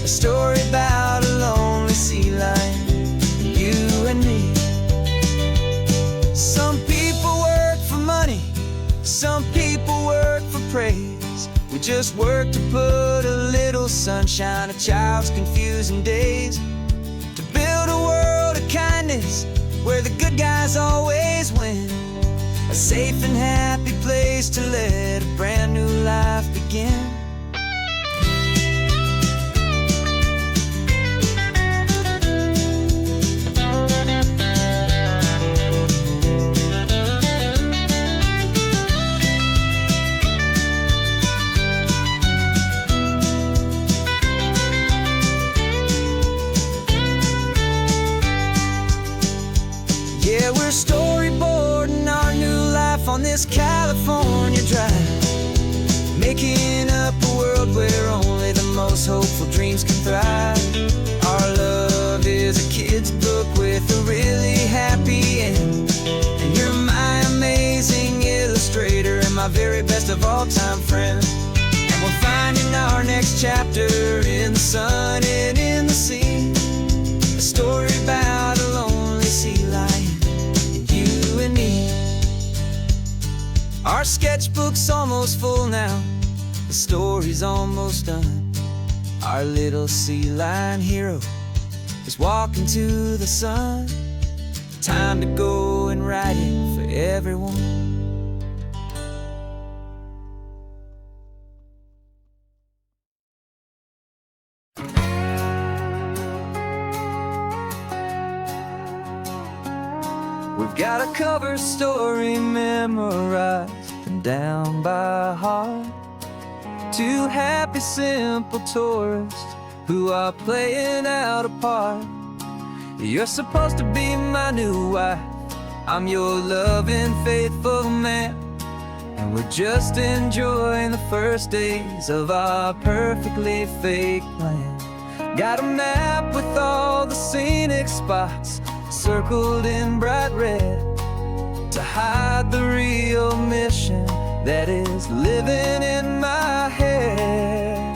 [SPEAKER 2] a story about a lonely sea lion, you and me. Some people work for money, some people work for praise. We just work to put a little sunshine in a child's confusing days, to build a world of kindness where the good guys always win, a safe and happy place to let a brand new life begin. Yeah, we're storyboarding our new life on this California
[SPEAKER 1] dreams can thrive. Our love is a kid's book with a really happy end. And you're my amazing illustrator and my very best of all-time friend. And we're finding our next chapter in the sun and in the sea. A story about a lonely sea lion and you and me. Our sketchbook's almost full now, the story's almost done. Our little sea lion hero is walking to the sun. Time to go and write it for everyone. We've got a cover story memorized and down by heart. Two happy, simple tourists who are playing out a part. You're supposed to be my new wife, I'm your loving, faithful man. And we're just enjoying the first days of our perfectly fake plan. Got a map with all the scenic spots circled in bright red to hide the real mission that is living in my head.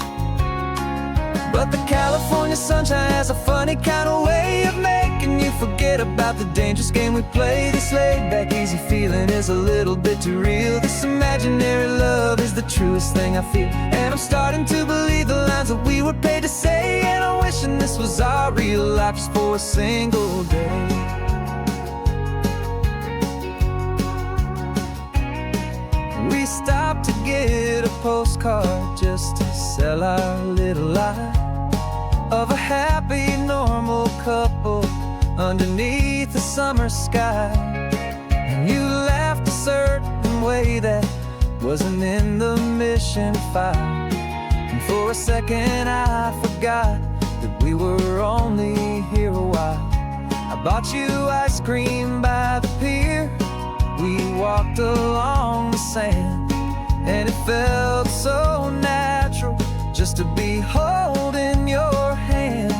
[SPEAKER 1] But the California sunshine has a funny kind of way of making you forget about the dangerous game we play. This laid-back, easy feeling is a little bit too real. This imaginary love is the truest thing I feel. And I'm starting to believe the lines that we were paid to say. And I'm wishing this was our real life just for a single day. We stopped to get a postcard just to sell our little lie of a happy, normal couple underneath the summer sky. And you laughed a certain way that wasn't in the mission file. And for a second I forgot that we were only here a while. I bought you ice cream by the pier. We walked along the sand, and it felt so natural just to be holding your hand.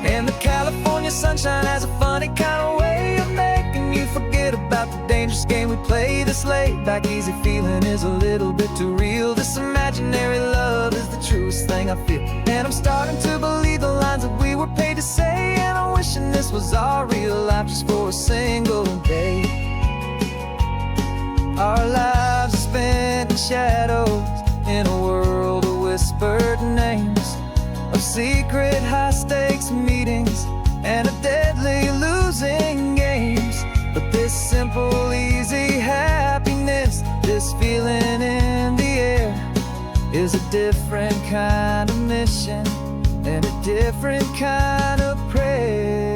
[SPEAKER 1] And the California sunshine has a funny kind of way of making you forget about the dangerous game we play. This laid-back, easy feeling is a little bit too real. This imaginary love is the truest thing I feel. And I'm starting to believe the lines that we were paid to say. And I'm wishing this was our real life just for a single day. Our lives are spent in shadows in a world of whispered names, of secret high-stakes meetings and of deadly losing games. But this simple, easy happiness, this feeling in the air, is a different kind of mission and a different kind of prayer.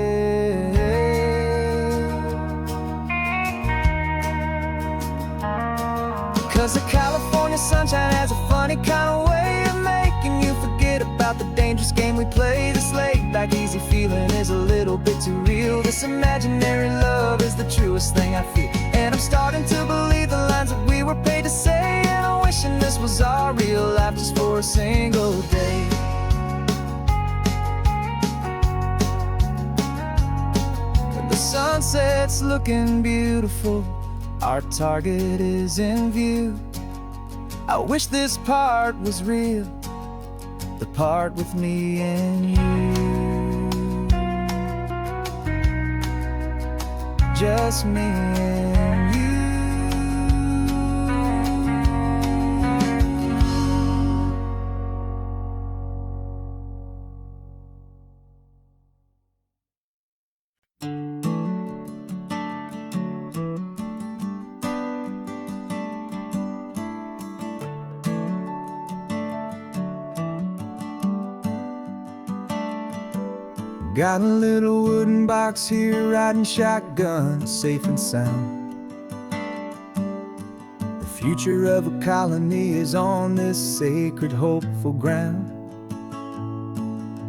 [SPEAKER 1] 'Cause the California sunshine has a funny kind of way of making you forget about the dangerous game we play. This laid-back, easy feeling is a little bit too real. This imaginary love is the truest thing I feel. And I'm starting to believe the lines that we were paid to say. And I'm wishing this was our real life just for a single day. When the sunset's looking beautiful, our target is in view. I wish this part was real, the part with me and you. Just me and you. Got a little wooden box here, riding shotgun, safe and sound. The future of a colony is on this sacred, hopeful ground.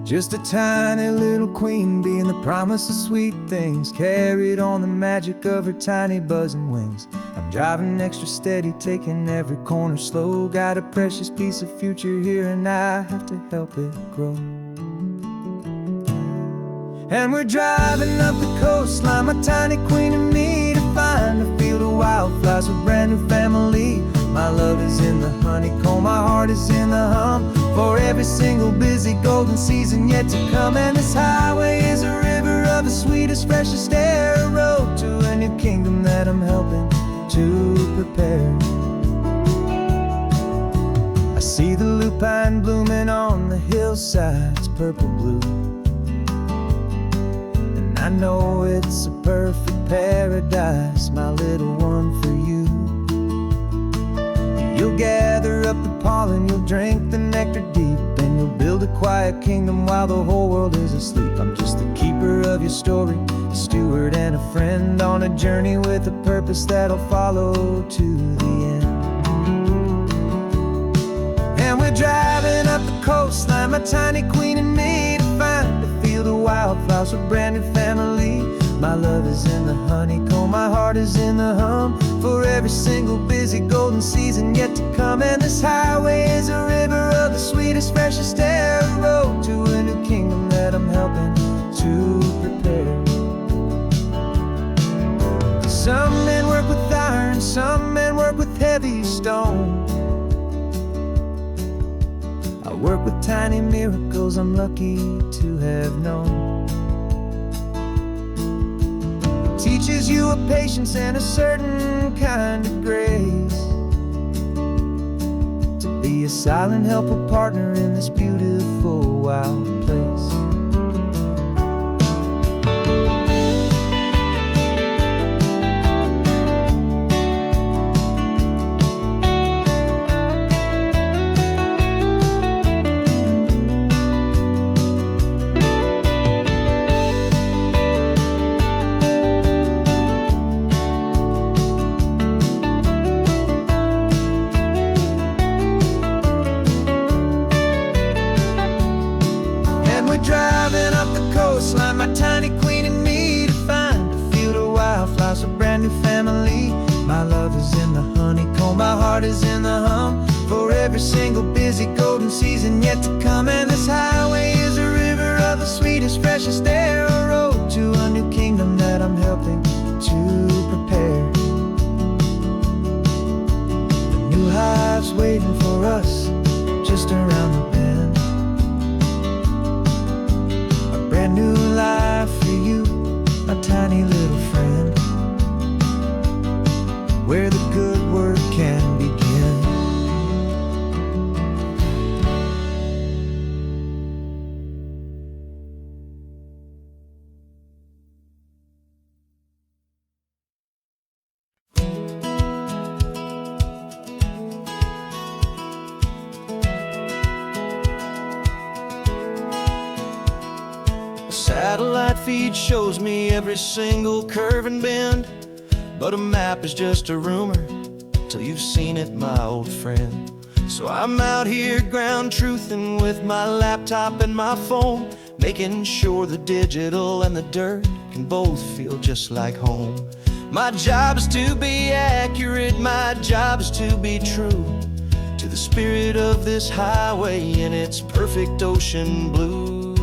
[SPEAKER 1] Just a tiny little queen bee and the promise of sweet things, carried on the magic of her tiny buzzing wings. I'm driving extra steady, taking every corner slow. Got a precious piece of future here and I have to help it grow. And we're driving up the coastline, my tiny queen and me, to find a field of wildflowers with brand new family. My love is in the honeycomb, my heart is in the hum, for every single busy golden season yet to come. And this highway is a river of the sweetest, freshest air, a road to a new kingdom that I'm helping to prepare. I see the lupine blooming on the hillsides, purple blue, and I know it's a perfect paradise, my little one, for you. You'll gather up the pollen, you'll drink the nectar deep, and you'll build a quiet kingdom while the whole world is asleep. I'm just the keeper of your story, a steward and a friend, on a journey with a purpose that'll follow to the end. And we're driving up the coastline, my tiny queen and me, to find a field of wildflowers with brand new family. My love is in the honeycomb, my heart is in the hum, for every single busy golden season yet to come. And this highway is a river of the sweetest, freshest air, a road to a new kingdom that I'm helping to prepare. Some men work with iron, some men work with heavy stone. I work with tiny miracles I'm lucky to have known. Teaches you a patience and a certain kind of grace, to be a silent, helpful partner in this beautiful wild place. Driving up the coastline, my tiny queen and me, to find a field of wildflowers, a brand new family. My love is in the honeycomb, my heart is in the hum, for every single busy golden season yet to come. And this highway is a river of the sweetest, freshest air, a road to a new kingdom that I'm helping to prepare. The new hive's waiting for us just around the bend. Brand new life for you, my tiny little friend, where the good work can begin. Satellite feed shows me every single curve and bend, but a map is just a rumor till you've seen it, my old friend. So I'm out here ground truthing with my laptop and my phone, making sure the digital and the dirt can both feel just like home. My job is to be accurate, my job is to be true to the spirit of this highway in its perfect ocean blue.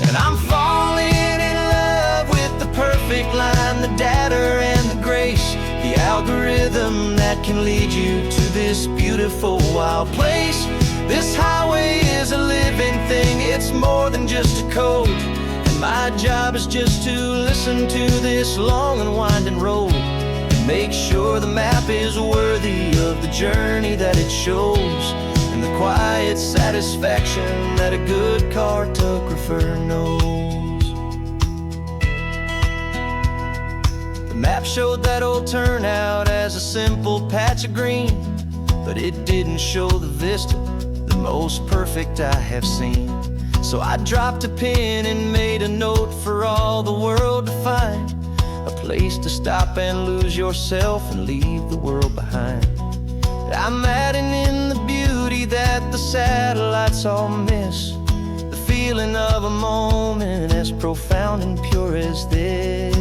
[SPEAKER 1] And I'm falling in love with the perfect line, the data and the grace, the algorithm that can lead you to this beautiful wild place. This highway is a living thing, it's more than just a code, and my job is just to listen to this long and winding road and make sure the map is worthy of the journey that it shows, and the quiet satisfaction that a good cartographer knows. The map showed that old turnout as a simple patch of green, but it didn't show the vista, the most perfect I have seen. So I dropped a pin and made a note for all the world to find, a place to stop and lose yourself and leave the world behind. I'm adding in the beauty that the satellites all miss, the feeling of a moment as profound and pure as this.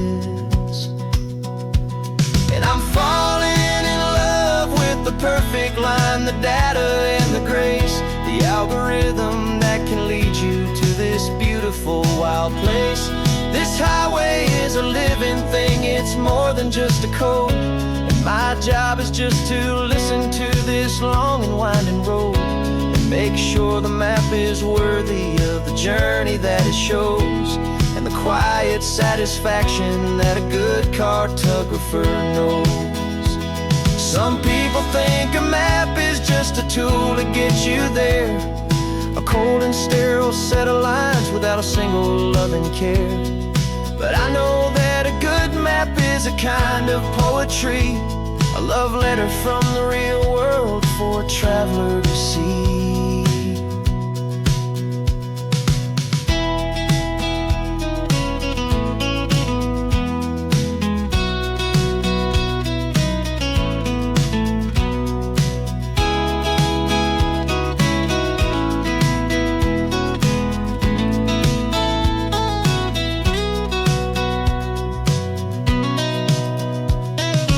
[SPEAKER 1] falling in love with the perfect line, the data and the grace, the algorithm that can lead you to this beautiful wild place. This highway is a living thing, it's more than just a code. And my job is just to listen to this long and winding road and make sure the map is worthy of the journey that it shows, and the quiet satisfaction that a good cartographer knows. Some people think a map is just a tool to get you there, a cold and sterile set of lines without a single loving care. But I know that a good map is a kind of poetry, a love letter from the real world for a traveler to see.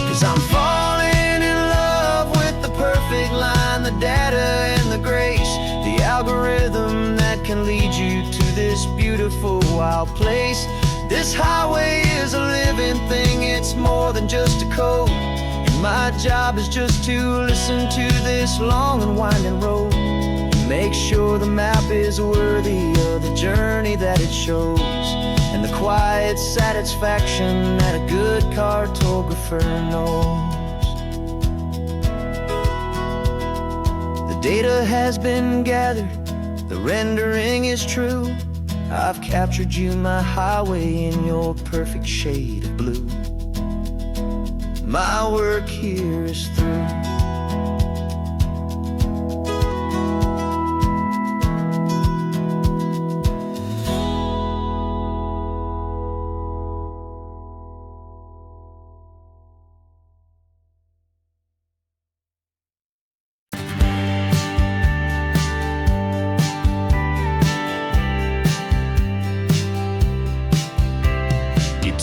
[SPEAKER 1] 'Cause I'm falling in love with the perfect line, the data and the grace, the algorithm that can lead you to this beautiful wild place. This highway is a living thing, it's more than just a code. And my job is just to listen to this long and winding road and make sure the map is worthy of the journey that it shows, and the quiet satisfaction that a good cartographer knows. The data has been gathered, the rendering is true. I've captured you, my highway, in your perfect shade of blue. My work here is through.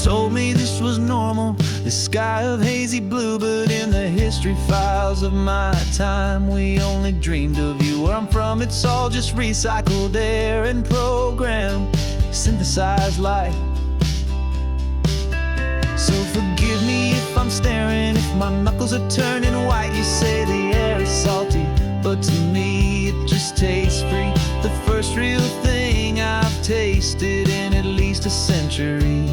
[SPEAKER 2] Told me this was normal, this sky of hazy blue, but in the history files of my time, we only dreamed of you. Where I'm from, it's all just recycled air and programmed, synthesized light. So forgive me if I'm staring, if my knuckles are turning white. You say the air is salty, but to me it just tastes free. The first real thing I've tasted in at least a century.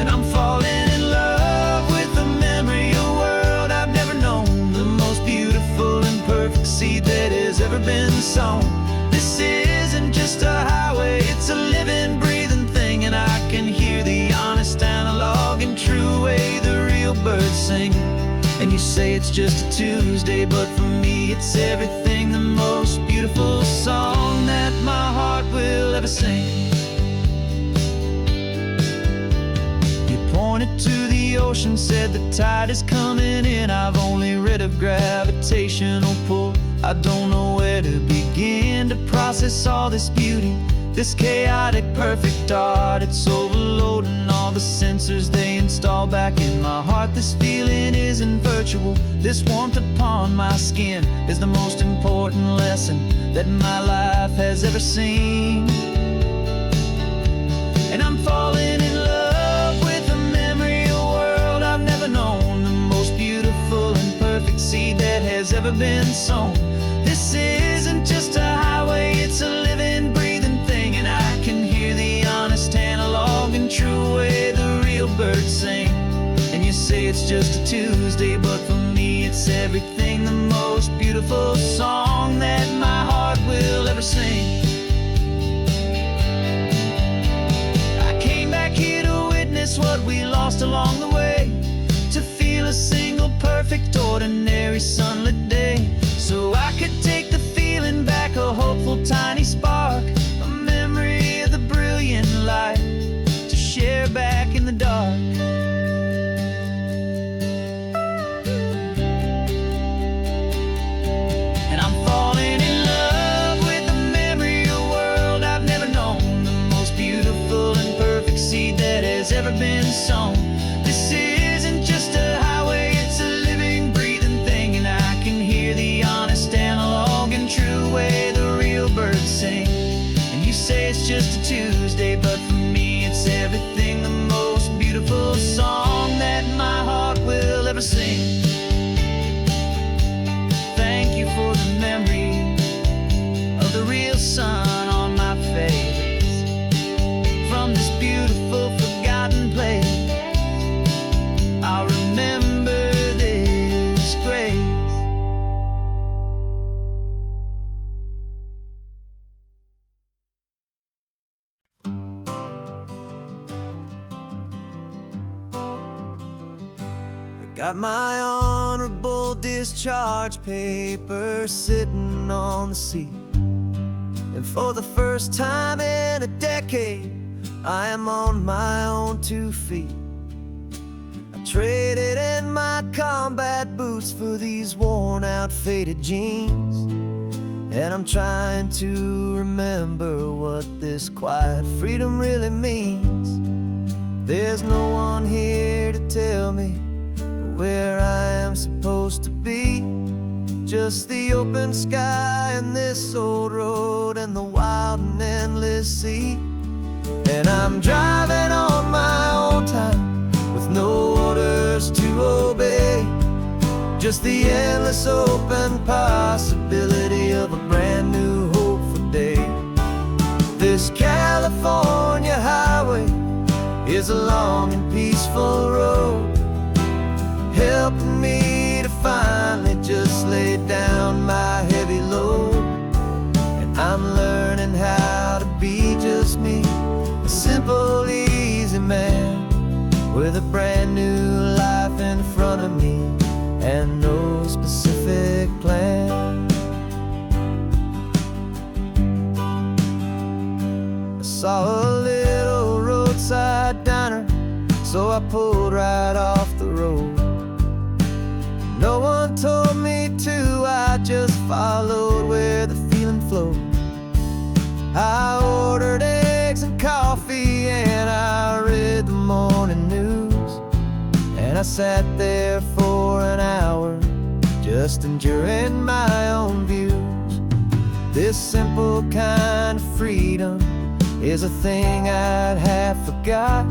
[SPEAKER 2] And I'm falling in love with the memory of a world I've never known, the most beautiful and perfect seed that has ever been sown. This isn't just a highway, it's a living, breathing thing, and I can hear the honest, analog, and true way the real birds sing. And you say it's just a Tuesday, but for me it's everything, the most beautiful song that my heart will ever sing. Pointed to the ocean, said the tide is coming in. I've only read of gravitational pull, I don't know where to begin to process all this beauty, this chaotic perfect art. It's overloading all the sensors they install back in my heart. This feeling isn't virtual, this warmth upon my skin is the most important lesson that my life has ever seen. And I'm falling in love with the memory of a world I've never known, the most beautiful and perfect seed that has ever been sown. This isn't just a highway, it's a living, breathing thing, and I can hear the honest, analog, and true way the real birds sing. And you say it's just a Tuesday, but for me it's everything, the most beautiful song that my heart will ever sing. What we lost along the way, to feel a single perfect ordinary sunlit day, so I could take the feeling back, a hopeful tiny spark, a memory of the brilliant light to share back in the dark. And I'm falling in love with the memory of a world I've never known, the most beautiful and perfect seed that has ever been sown. This is
[SPEAKER 1] Got my honorable discharge papers sitting on the seat, and for the first time in a decade, I am on my own 2 feet. I traded in my combat boots for these worn out faded jeans, and I'm trying to remember what this quiet freedom really means. There's no one here to tell me where I am supposed to be, just the open sky and this old road and the wild and endless sea. And I'm driving on my own time with no orders to obey, just the endless open possibility of a brand new hopeful day. This California highway is a long and peaceful road, helping me to finally just lay down my heavy load. And I'm learning how to be just me, a simple, easy man with a brand new life in front of me and no specific plan. I saw a little roadside diner, so I pulled right off the road. No one told me to, I just followed where the feeling flowed. I ordered eggs and coffee and I read the morning news, and I sat there for an hour just enjoying my own views. This simple kind of freedom is a thing I'd have forgot,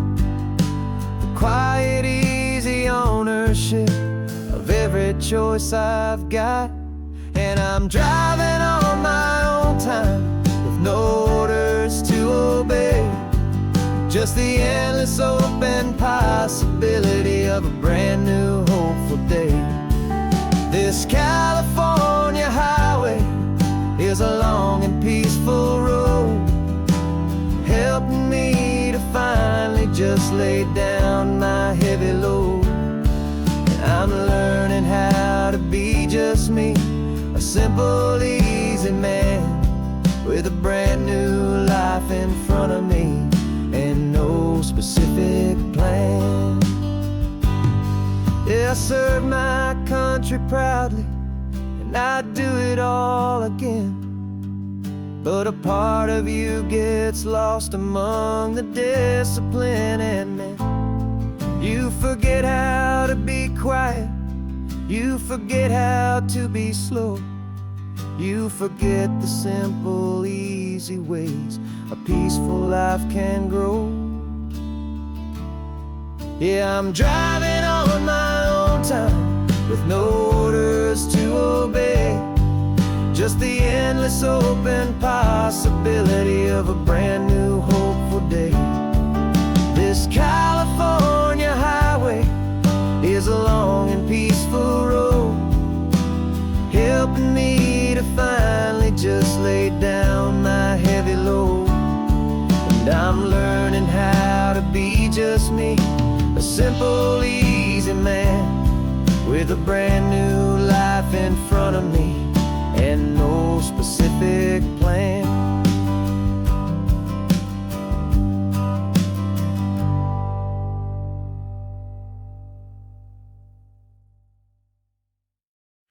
[SPEAKER 1] the quiet, easy ownership of every choice I've got. And I'm driving on my own time with no orders to obey, just the endless open possibility of a brand new hopeful day. This California highway is a long and peaceful road, helping me to finally just lay down my heavy load. I'm learning how to be just me, a simple, easy man with a brand new life in front of me and no specific plan. Yeah, I serve my country proudly and I'd do it all again, but a part of you gets lost among the discipline and men. You forget how to be quiet, you forget how to be slow, you forget the simple, easy ways a peaceful life can grow. Yeah, I'm driving on my own time with no orders to obey, just the endless open possibility of a brand new hopeful day. This California highway is a long and peaceful road, helping me to finally just lay down my heavy load. And I'm learning how to be just me, a simple, easy man with a brand new life in front of me